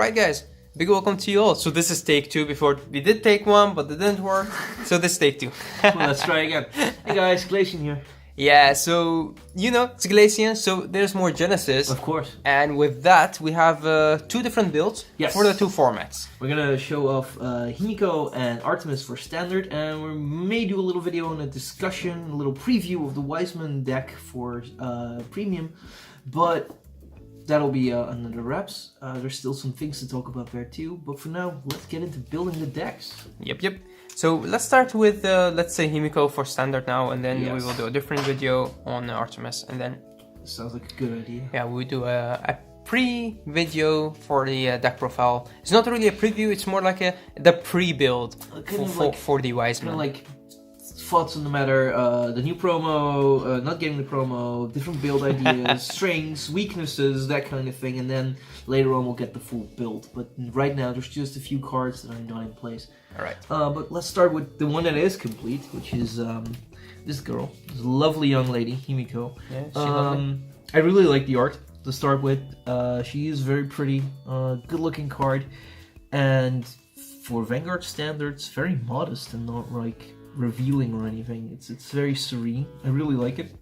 Alright guys, big welcome to you all. So this is take 2. Before we did take 1, but it didn't work. So this is take 2. Well, let's try again. Hey guys, Glacian here. Yeah, so you know, it's Glacian, so there's more Genesis. Of course. And with that, we have 2 different builds for the 2 formats. We're gonna show off Himiko and Artemis for standard, and we may do a little video on a discussion, a little preview of the Wiseman deck for premium, but that'll be under wraps. There's still some things to talk about there too, but for now, let's get into building the decks. Yep. So let's start with, let's say Himiko for standard now, and then we will do a different video on Artemis, and then... Sounds like a good idea. Yeah, we'll do a pre-video for the deck profile. It's not really a preview, it's more like the pre-build for the Wiseman. Kind of like thoughts on the matter, the new promo, not getting the promo, different build ideas, strengths, weaknesses, that kind of thing, and then later on we'll get the full build. But right now there's just a few cards that are not in place. Alright. But let's start with the one that is complete, which is this girl, this lovely young lady, Himiko. Yeah, she's lovely. I really like the art to start with. She is very pretty, good looking card, and for Vanguard standards, very modest and not like revealing or anything. It's very serene. I really like it.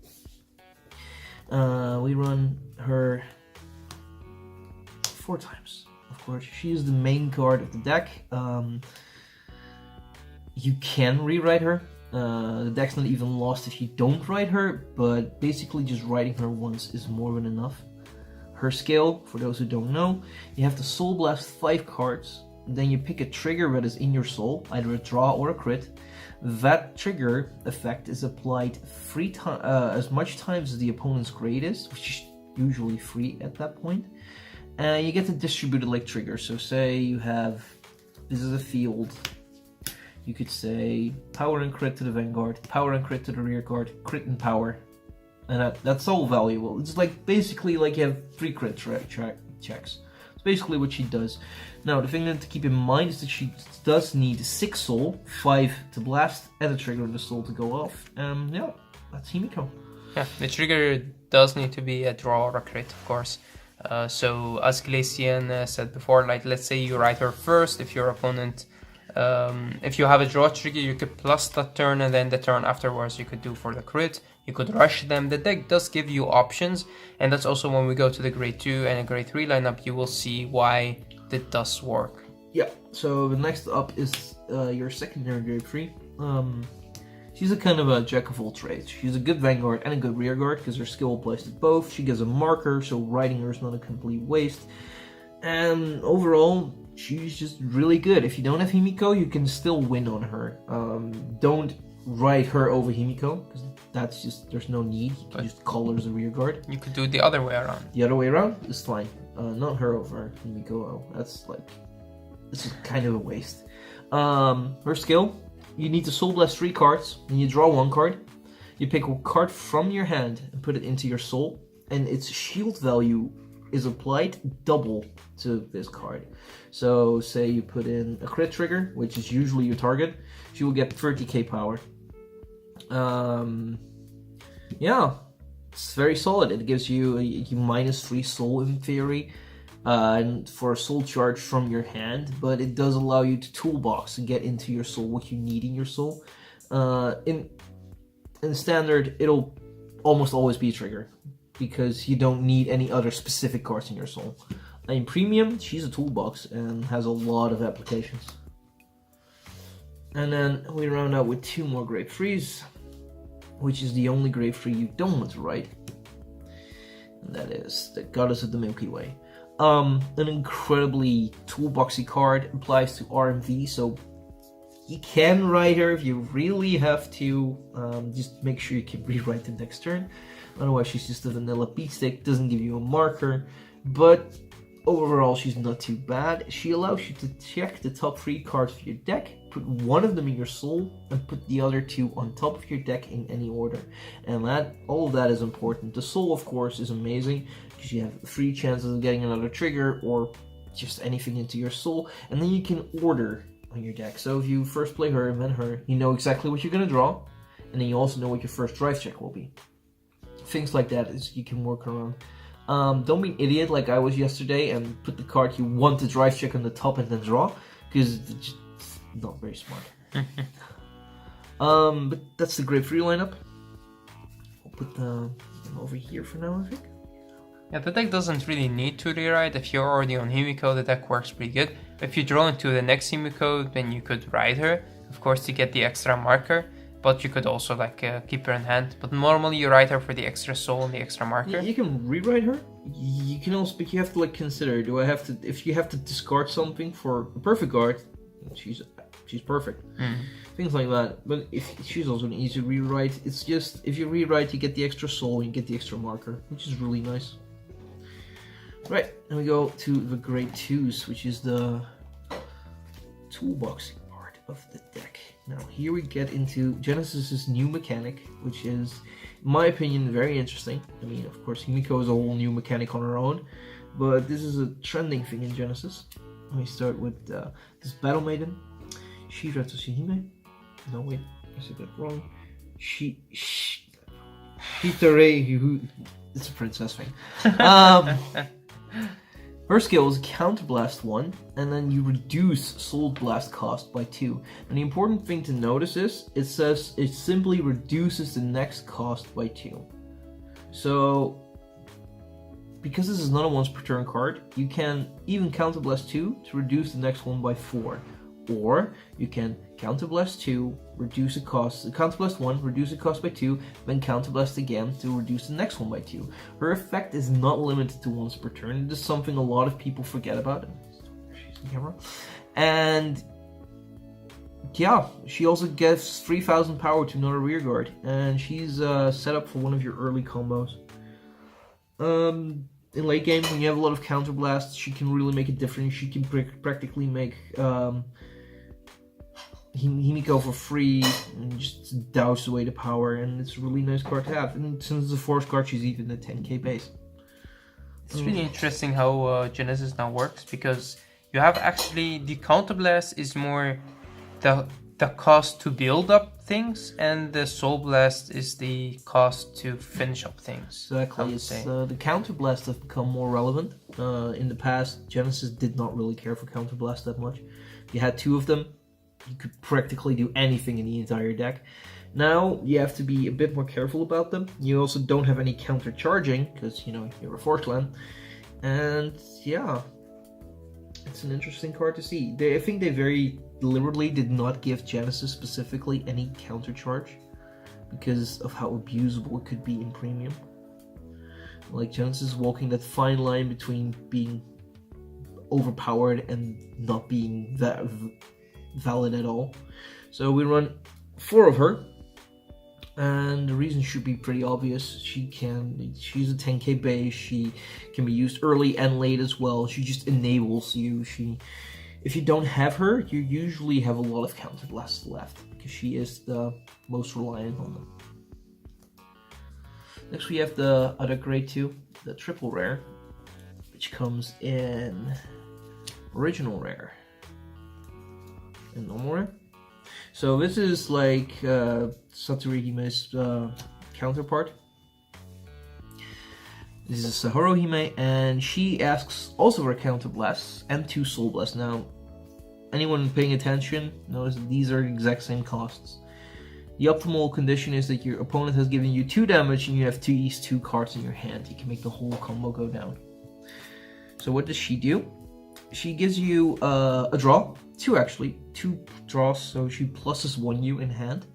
We run her 4 times, of course. She is the main card of the deck. You can rewrite her. The deck's not even lost if you don't write her, but basically just writing her once is more than enough. Her skill, for those who don't know, you have to Soul Blast 5 cards, then you pick a trigger that is in your soul, either a draw or a crit. That trigger effect is applied as much times as the opponent's grade is, which is usually 3 at that point. And you get to distribute it like triggers. So say you have, this is a field, you could say power and crit to the Vanguard, power and crit to the rear guard, crit and power. And that's all valuable. It's like basically like you have 3 crit checks. It's basically what she does. Now the thing to keep in mind is that she does need 6 soul, 5 to blast, and a trigger of the soul to go off. Yeah, that's Himiko. Yeah, the trigger does need to be a draw or a crit, of course. So as Glacian said before, like let's say you write her first, if your opponent, if you have a draw trigger, you could plus that turn, and then the turn afterwards you could do for the crit. You could rush them. The deck does give you options, and that's also when we go to the grade 2 and a grade 3 lineup, you will see why that does work. Yeah, so the next up is your secondary grade 3. She's a kind of a jack of all trades. She's a good Vanguard and a good rear guard because her skill applies to both. She gets a marker, so writing her is not a complete waste. And overall, she's just really good. If you don't have Himiko, you can still win on her. Don't write her over Himiko, because that's just, there's no need. You can just call her as a rear guard. You could do it the other way around. The other way around is fine. Not her over Himiko. Oh, that's like, this is kind of a waste. Her skill, you need to Soul Blast 3 cards, and you draw 1 card. You pick a card from your hand and put it into your soul, and its shield value is applied double to this card. So say you put in a crit trigger, which is usually your target, she will get 30k power. Yeah, it's very solid. It gives you a minus 3 soul in theory, and for a soul charge from your hand, but it does allow you to toolbox and get into your soul what you need in your soul. In standard, it'll almost always be a trigger, because you don't need any other specific cards in your soul. In premium, she's a toolbox and has a lot of applications. And then we round out with 2 more grade 3s, which is the only grade 3 you don't want to write. And that is the Goddess of the Milky Way. An incredibly toolboxy card, applies to RMV, so you can write her if you really have to. Just make sure you can rewrite the next turn. Otherwise, she's just a vanilla beatstick, doesn't give you a marker, but overall, she's not too bad. She allows you to check the top 3 cards of your deck, put 1 of them in your soul, and put the other 2 on top of your deck in any order. And all of that is important. The soul, of course, is amazing, because you have 3 chances of getting another trigger, or just anything into your soul, and then you can order on your deck. So if you first play her and then her, you know exactly what you're going to draw, and then you also know what your first drive check will be. Things like that is you can work around. Don't be an idiot like I was yesterday and put the card you want to drive check on the top and then draw, because it's just not very smart. But that's the Grapefruit lineup. I'll put them over here for now, I think. Yeah, the deck doesn't really need to rewrite. If you're already on Himiko, the deck works pretty good. If you draw into the next Himiko, then you could ride her, of course, to get the extra marker. But you could also keep her in hand. But normally you ride her for the extra soul and the extra marker. You can rewrite her. You can also, but you have to consider. Do I have to? If you have to discard something for a perfect guard, she's perfect. Things like that. But if she's also an easy rewrite, it's just if you rewrite, you get the extra soul, and you get the extra marker, which is really nice. Right, and we go to the grade 2s, which is the toolboxing part of the deck. Now here we get into Genesis's new mechanic, which is, in my opinion, very interesting. I mean, of course, Himiko is a whole new mechanic on her own, but this is a trending thing in Genesis. We start with this Battle Maiden, Shira Toshihime. No, wait, I said that wrong. Hitare, it's a princess thing. Her skill is Counterblast 1, and then you reduce Soul Blast cost by 2. And the important thing to notice is, it says it simply reduces the next cost by 2. So, because this is not a once per turn card, you can even Counterblast 2 to reduce the next one by 4. Or, you can Counterblast 2, reduce the cost, Counterblast 1, reduce the cost by 2, then Counterblast again to reduce the next one by 2. Her effect is not limited to once per turn. This is something a lot of people forget about. And yeah, she also gives 3000 power to another rearguard, and she's set up for one of your early combos. In late game, when you have a lot of Counterblasts, she can really make a difference. She can practically make Himiko for free and just douse away the power, and it's a really nice card to have. And since it's a force card, she's even a 10k base. It's really interesting how Genesis now works, because you have actually the Counterblast is more the cost to build up things, and the Soul Blast is the cost to finish up things. Exactly. The Counterblast have become more relevant. In the past, Genesis did not really care for Counterblast that much. You had 2 of them. You could practically do anything in the entire deck. Now, you have to be a bit more careful about them. You also don't have any counter charging, because, you're a Force Land. And, yeah, it's an interesting card to see. I think they very deliberately did not give Genesis specifically any counter charge, because of how abusable it could be in Premium. Genesis walking that fine line between being overpowered and not being that valid at all. So we run 4 of her, and the reason should be pretty obvious. She's a 10k base. She can be used early and late as well. She just enables you. If you don't have her, you usually have a lot of Counterblasts left, because she is the most reliant on them. Next we have the other grade 2, the triple rare, which comes in original rare and normal rare. So this is like Satoru Hime's counterpart. This is Sahuro Hime, and she asks also for Counterblasts and 2 Soul Blasts. Now, anyone paying attention knows that these are the exact same costs. The optimal condition is that your opponent has given you 2 damage and you have these 2 cards in your hand. You can make the whole combo go down. So what does she do? She gives you a draw, 2 actually, 2 draws, so she pluses 1 you in hand.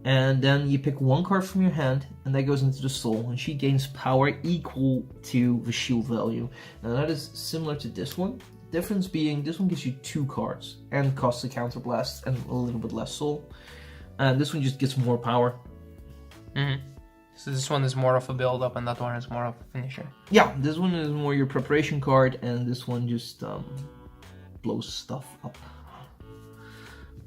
And then you pick 1 card from your hand, and that goes into the soul, and she gains power equal to the shield value. Now that is similar to this one. The difference being, this one gives you 2 cards, and costs a counterblast and a little bit less soul. And this one just gets more power. So this one is more of a build-up, and that one is more of a finisher. Yeah, this one is more your preparation card, and this one just blows stuff up.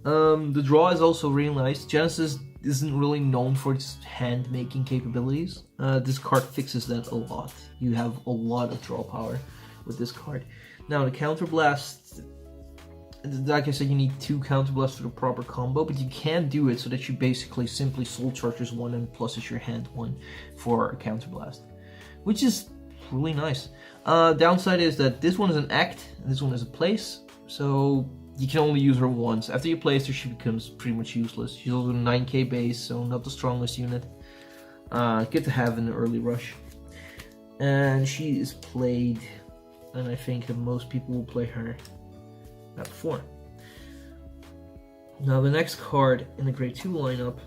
The draw is also really nice. Genesis isn't really known for its hand-making capabilities. This card fixes that a lot. You have a lot of draw power with this card. Now, the Counterblast, like I said, you need 2 Counterblasts for the proper combo, but you can do it so that you basically simply Soul Charges 1 and pluses your hand 1 for a Counterblast. Which is really nice. Downside is that this one is an act, and this one is a place, so you can only use her once. After you place her, she becomes pretty much useless. She's also 9k base, so not the strongest unit. Good to have in the early rush. And she is played, and I think that most people will play her at 4. Now the next card in the grade 2 lineup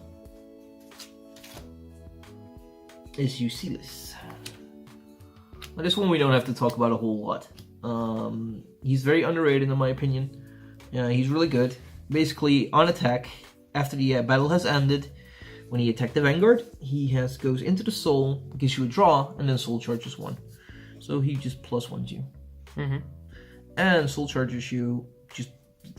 is Euselis. Now this one we don't have to talk about a whole lot. He's very underrated in my opinion. Yeah, he's really good. Basically, on attack, after the battle has ended, when he attacks the Vanguard, he goes into the soul, gives you a draw, and then soul charges 1. So he just +1s you. And soul charges you. Just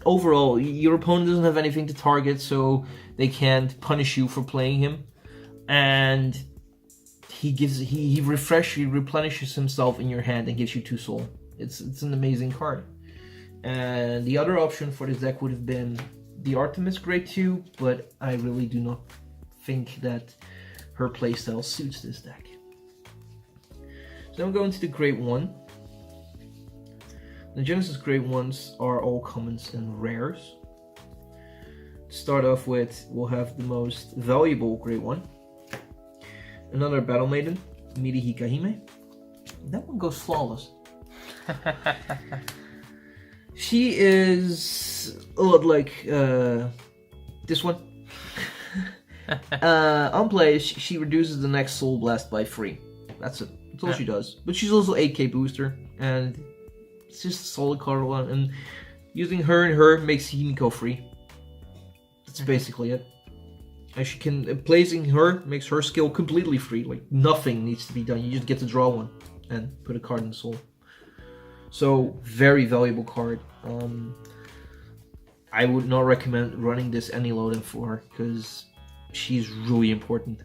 overall, your opponent doesn't have anything to target, so they can't punish you for playing him. And he replenishes himself in your hand and gives you 2 soul. It's an amazing card. And the other option for this deck would have been the Artemis grade 2, but I really do not think that her playstyle suits this deck. So now we're going to the grade 1. The Genesis grade 1s are all commons and rares. To start off with, we'll have the most valuable grade 1. Another Battle Maiden, Miri Hikahime. That one goes flawless. She is a lot like this one. On play, she reduces the next Soul Blast by 3. That's it. That's all she does. But she's also 8k booster, and it's just a solid card one. And using her and her makes Himiko free. That's basically it. And she can placing her makes her skill completely free. Like nothing needs to be done. You just get to draw one and put a card in the soul. So very valuable card. I would not recommend running this any lower than 4 because she's really important.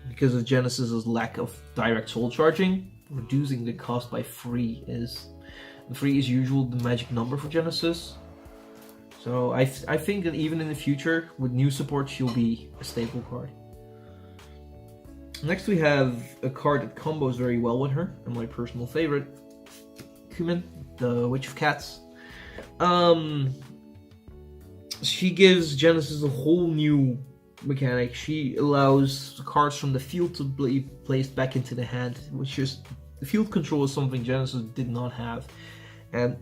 Because of Genesis's lack of direct soul charging, reducing the cost by 3 is usually the magic number for Genesis. So I think that even in the future, with new support, she'll be a staple card. Next we have a card that combos very well with her, and my personal favorite, Kumin, the Witch of Cats. She gives Genesis a whole new mechanic. She allows cards from the field to be placed back into the hand, which is the field control is something Genesis did not have. And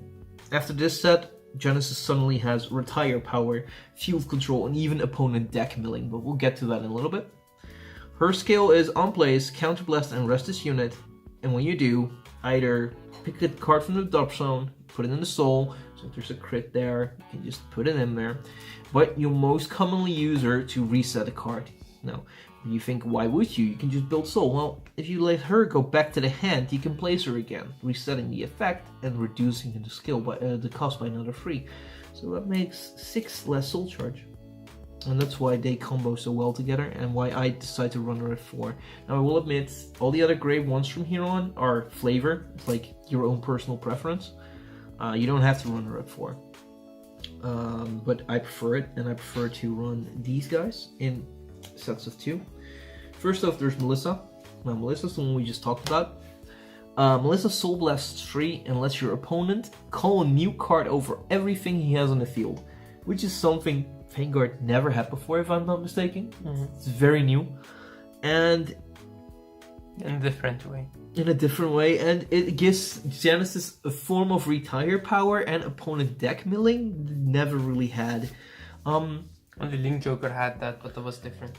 after this set, Genesis suddenly has retire power, field control, and even opponent deck milling, but we'll get to that in a little bit. Her skill is on place, counterblast and rest this unit, and when you do, either pick a card from the drop zone, put it in the soul, so if there's a crit there, you can just put it in there, but you'll most commonly use her to reset a card. Now, you think, why would you? You can just build soul. Well, if you let her go back to the hand, you can place her again, resetting the effect and reducing the skill by the cost by another 3. So that makes 6 less soul charge. And that's why they combo so well together, and why I decided to run her at 4. Now I will admit, all the other grade 1s from here on are flavor. It's like your own personal preference. You don't have to run her at 4. But I prefer it, and I prefer to run these guys in sets of 2. First off, there's Melissa. Now Melissa's the one we just talked about. Melissa Soul Blasts 3 and lets your opponent call a new card over everything he has on the field, which is something Vanguard never had before, if I'm not mistaken. It's very new, and in a different way. And it gives Genesis a form of retire power and opponent deck milling never really had. Only Link Joker had that, but that was different.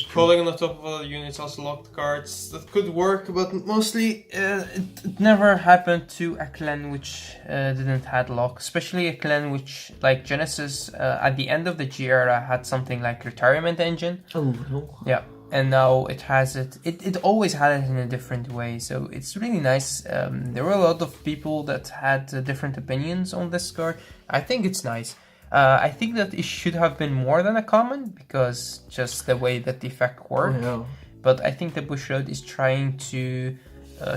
Crawling on the top of other units, also locked cards, that could work, but mostly it never happened to a clan which didn't have lock, especially a clan which, like Genesis, at the end of the G era had something like Retirement Engine. Oh no. Yeah, and now it has it. It always had it in a different way, so it's really nice. There were a lot of people that had different opinions on this card. I think it's nice. I think that it should have been more than a common, because just the way that the effect worked. Oh, yeah. But I think the Bushiroad is trying to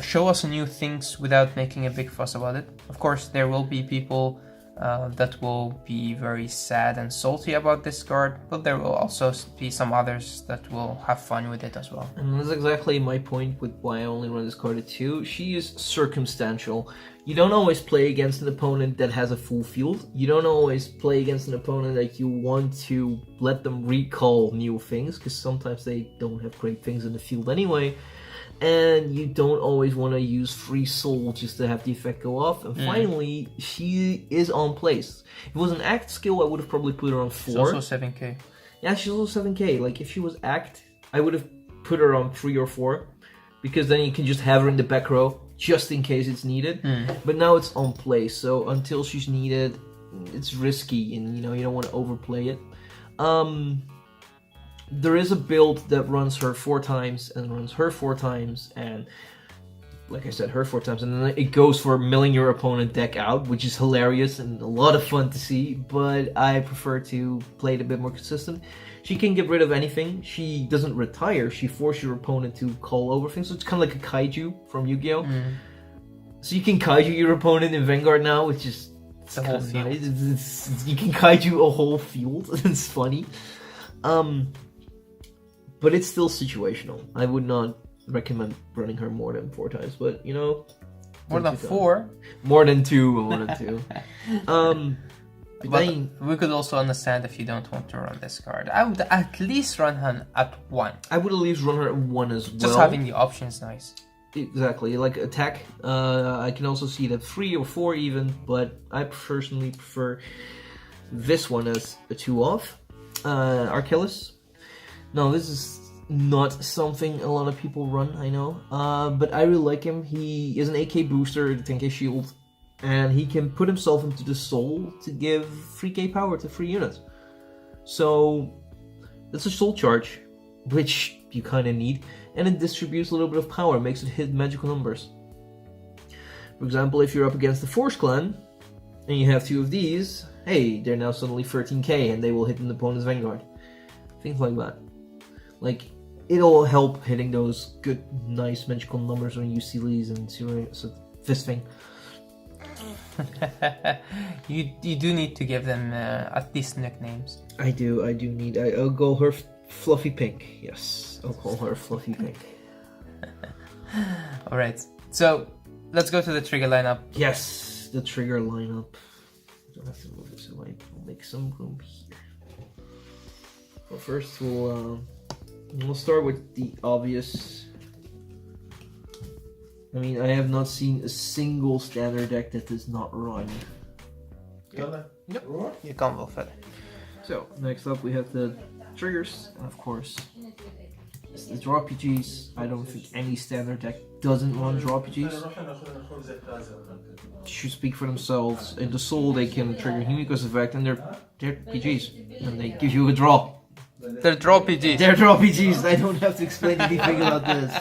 show us new things without making a big fuss about it. Of course, there will be people that will be very sad and salty about this card, but there will also be some others that will have fun with it as well. And that's exactly my point with why I only run this card at 2. She is circumstantial. You don't always play against an opponent that has a full field. You don't always play against an opponent that you want to let them recall new things, because sometimes they don't have great things in the field anyway. And you don't always want to use free soul just to have the effect go off. And finally, she is on place. If it was an act skill, I would have probably put her on 4. She's also 7k. Yeah, she's also 7k. Like, if she was act, I would have put her on 3 or 4. Because then you can just have her in the back row, just in case it's needed. But now it's on place, so until she's needed, it's risky, and you don't want to overplay it. There is a build that runs her 4 times and runs her 4 times, and like I said, her 4 times, and then it goes for milling your opponent deck out, which is hilarious and a lot of fun to see, but I prefer to play it a bit more consistent. She can get rid of anything. She doesn't retire. She forces your opponent to call over things, so it's kind of like a kaiju from Yu-Gi-Oh! So you can kaiju your opponent in Vanguard now, which is The whole field. you can kaiju a whole field. It's funny. But it's still situational. I would not recommend running her more than 4 times, but More than 4? More than 2. But we could also understand if you don't want to run this card. I would at least run her at 1. I would at least run her at 1 as well. Just having the option is nice. Exactly, like attack. I can also see that 3 or 4 even, but I personally prefer this one as a 2 off. Artemis. No, this is not something a lot of people run, I know. But I really like him. He is an AK booster, the 10k shield, and he can put himself into the soul to give 3k power to 3 units. So that's a soul charge, which you kind of need, and it distributes a little bit of power, makes it hit magical numbers. For example, if you're up against the Force Clan, and you have 2 of these, hey, they're now suddenly 13k, and they will hit an opponent's Vanguard. Things like that. Like, it'll help hitting those good, nice magical numbers when you see these and this thing. You do need to give them at least nicknames. I do need. I'll call her Fluffy Pink. Yes, I'll call her Fluffy Pink. Alright, so let's go to the trigger lineup. Yes, the trigger lineup. I don't have to move this away. We'll make some room here. Well, first we'll start with the obvious. I mean, I have not seen a single standard deck that does not run. Nope. You can't go further. So, next up we have the triggers, and of course, it's the draw RPGs. I don't think any standard deck doesn't run draw RPGs. Should speak for themselves. In the soul, they can trigger Himiko's effect, and they're PGs, and they give you a draw. They're draw PGs. They're draw PGs. I don't have to explain anything about this.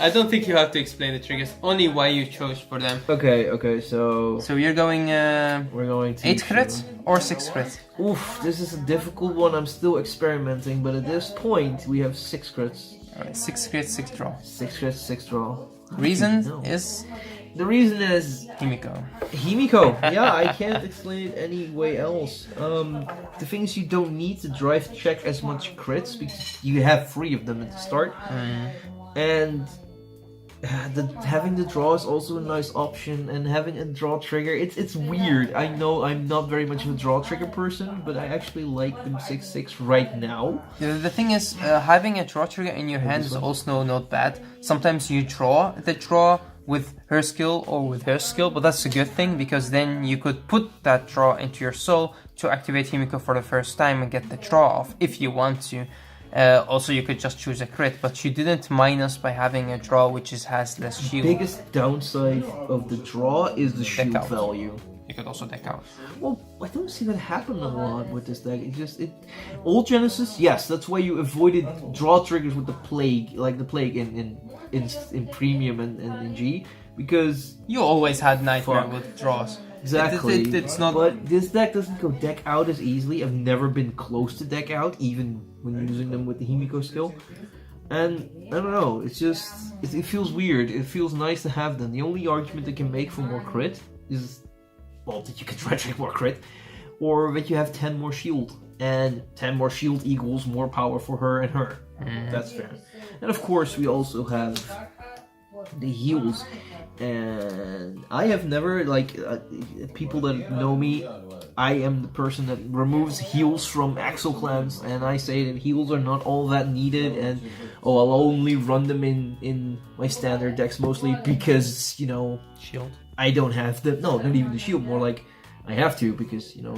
I don't think you have to explain the triggers, only why you chose for them. Okay, so you're going we're going to 8 crits or 6 crits? Oof, this is a difficult one. I'm still experimenting, but at this point we have 6 crits. Alright, 6 crits, 6 draw. 6 crits, 6 draw. Reason No. is The reason is Himiko. Yeah, I can't explain it any way else. The thing is, you don't need to drive check as much crits because you have 3 of them at the start, and having the draw is also a nice option, and having a draw trigger, it's weird. I know I'm not very much of a draw trigger person, but I actually like them 6/6 right now. The thing is, having a draw trigger in your hand is also not bad. Sometimes you draw the draw with her skill or with her skill, but that's a good thing because then you could put that draw into your soul to activate Himiko for the first time and get the draw off if you want to. Also, you could just choose a crit, but you didn't minus by having a draw which has less shield. The biggest downside of the draw is the shield value. You could also deck out. Well, I don't see that happen a lot with this deck. Old Genesis, yes, that's why you avoided draw triggers with the plague, like the plague in premium and in G, because you always had nightmare with draws. Exactly. It's not. But this deck doesn't go deck out as easily. I've never been close to deck out, even when using them with the Himiko skill. And I don't know. It's just it feels weird. It feels nice to have them. The only argument I can make for more crit is well, that you can dry trick more crit, or that you have 10 more shield, and 10 more shield equals more power for her and her. That's fair. And of course, we also have the heals, and I have never, like, people that know me, I am the person that removes heals from Axel clans, and I say that heals are not all that needed, and I'll only run them in my standard decks mostly because, you know, Shield. I don't have the, no, not even the shield, more like I have to because, you know,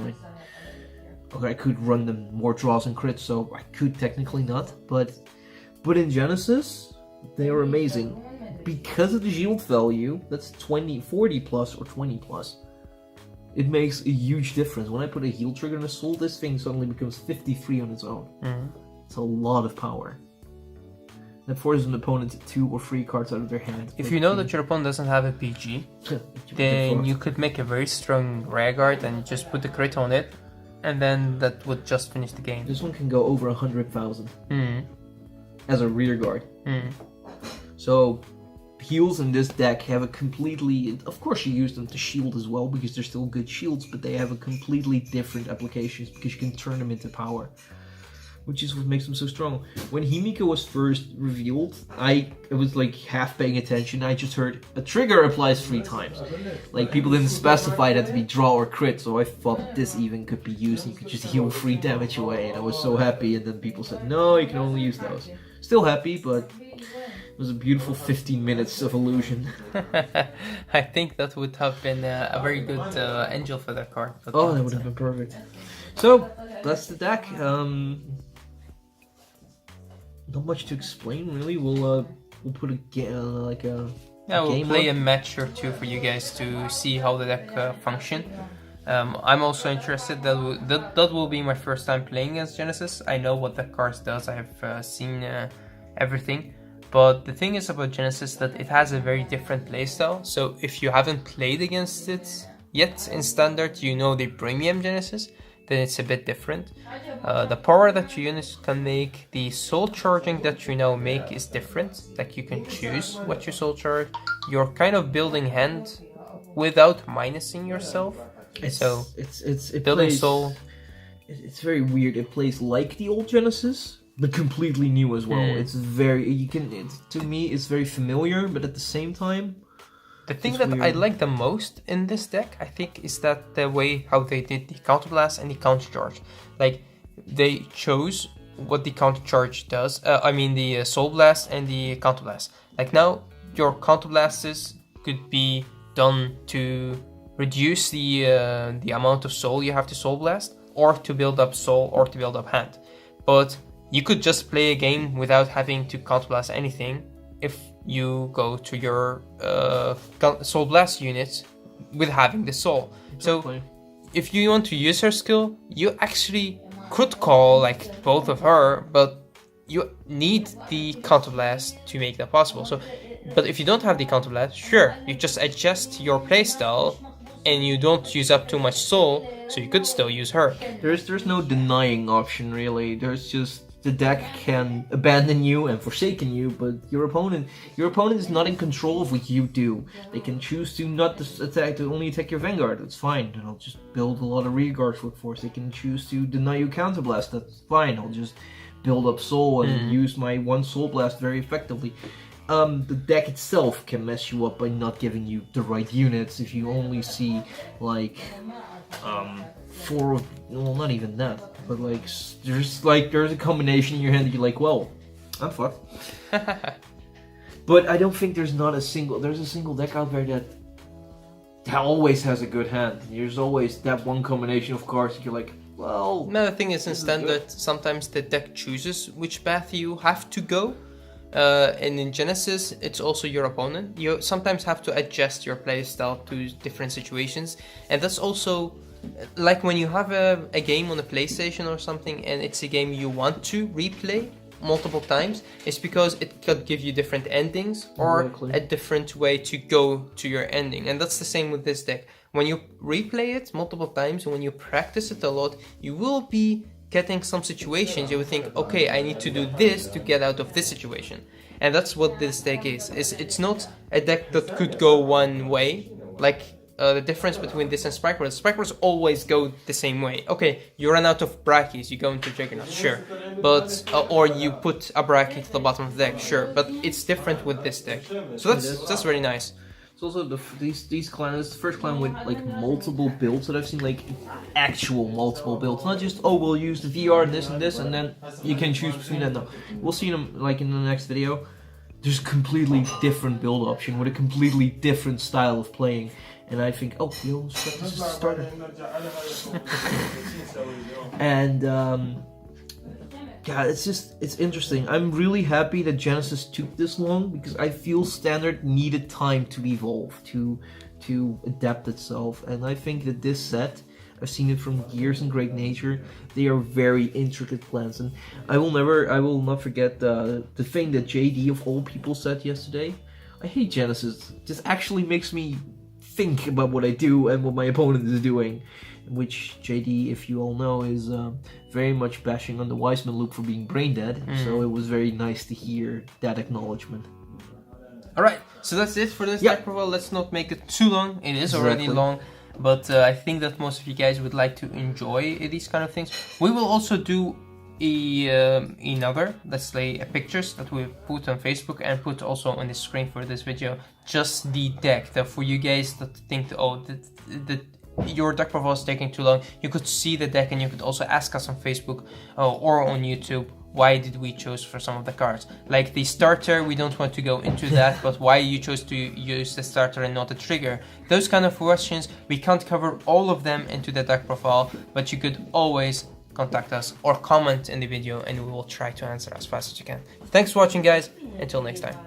I could run them more draws and crits, so I could technically not, but in Genesis, they are amazing. Because of the shield value, that's 20, 40 plus or 20 plus. It makes a huge difference. When I put a heal trigger in a soul, this thing suddenly becomes 53 on its own. It's a lot of power. That forces an opponent 2 or 3 cards out of their hand. If you know that your opponent doesn't have a PG, then you could make a very strong Vanguard and just put the crit on it, and then that would just finish the game. This one can go over 100,000 as a rear guard. So heals in this deck have a completely, of course you use them to shield as well because they're still good shields, but they have a completely different applications because you can turn them into power, which is what makes them so strong. When Himiko was first revealed, I was like half paying attention. I just heard a trigger applies 3 times. Like, people didn't specify that to be draw or crit, so I thought this even could be used and you could just heal 3 damage away, and I was so happy, and then people said, no, you can only use those. Still happy, but it was a beautiful 15 minutes of illusion. I think that would have been a very good angel for that card. But that would have been perfect. So, that's the deck. Not much to explain, really. We'll put a game, we'll play a match or 2 for you guys to see how the deck function. I'm also interested. That will be my first time playing as Genesis. I know what the card does. I have seen everything. But the thing is about Genesis that it has a very different playstyle. So if you haven't played against it yet in Standard, you know the premium Genesis, then it's a bit different. The power that your units can make, the soul charging that you now make is different. Like, you can choose what you soul charge. You're kind of building hand without minusing yourself. It building plays, soul. It's very weird. It plays like the old Genesis, but completely new as well. It's very, to me, it's very familiar, but at the same time, the thing that I like the most in this deck, I think, is that the way how they did the counterblast and the countercharge. Like, they chose what the countercharge does. The soul blast and the counterblast. Like, now your counterblasts could be done to reduce the amount of soul you have to soul blast, or to build up soul, or to build up hand. But you could just play a game without having to counterblast anything if you go to your soul blast unit with having the soul. Exactly. So if you want to use her skill, you actually could call like both of her, but you need the counterblast to make that possible. So, but if you don't have the counterblast, sure, you just adjust your playstyle and you don't use up too much soul, so you could still use her. There's no denying option, really. There's just, the deck can abandon you and forsaken you, but your opponent is not in control of what you do. They can choose to not attack, to only attack your Vanguard. That's fine. And I'll just build a lot of rear guards with force. They can choose to deny you counterblast. That's fine. I'll just build up soul and use my 1 soul blast very effectively. The deck itself can mess you up by not giving you the right units. If you only see like 4, well, not even that, but there's a combination in your hand that you're like, well, I'm fucked. But I don't think there's a single deck out there that always has a good hand. There's always that one combination of cards that you're like, well. No, the thing is, in Standard, sometimes the deck chooses which path you have to go. And in Genesis, it's also your opponent. You sometimes have to adjust your playstyle to different situations, and that's also like when you have a game on a PlayStation or something, and it's a game you want to replay multiple times. It's because it could give you different endings or a different way to go to your ending, and that's the same with this deck. When you replay it multiple times, and when you practice it a lot, you will be getting some situations you would think, okay, I need to do this to get out of this situation. And that's what this deck is. It's not a deck that could go one way. Like, the difference between this and Spike Wars. Spike Wars always go the same way. Okay, you run out of brackeys, you go into Juggernaut, sure, but or you put a bracket to the bottom of the deck, sure, but it's different with this deck. So that's very nice. It's also these clans, the first clan with like multiple builds that I've seen, like actual multiple builds, not just we'll use the VR and this and then you can choose between them. No, we'll see them like in the next video. There's a completely different build option with a completely different style of playing, and I think we almost got this started. And yeah, it's interesting. I'm really happy that Genesis took this long because I feel Standard needed time to evolve, to adapt itself, and I think that this set, I've seen it from Gears and Great Nature, they are very intricate plans, and I will not forget the thing that JD of all people said yesterday. I hate Genesis. This actually makes me think about what I do and what my opponent is doing. Which JD, if you all know, is very much bashing on the Wiseman loop for being brain dead. So it was very nice to hear that acknowledgement. Alright, so that's it for this deck profile. Let's not make it too long. It is already long, but I think that most of you guys would like to enjoy these kind of things. We will also do another, let's say, pictures that we put on Facebook and put also on the screen for this video. Just the deck. That for you guys that think, your deck profile is taking too long, you could see the deck and you could also ask us on Facebook or on YouTube why did we choose for some of the cards. Like the starter, we don't want to go into that, but why you chose to use the starter and not the trigger. Those kind of questions, we can't cover all of them into the deck profile, but you could always contact us or comment in the video and we will try to answer as fast as you can. Thanks for watching, guys. Until next time.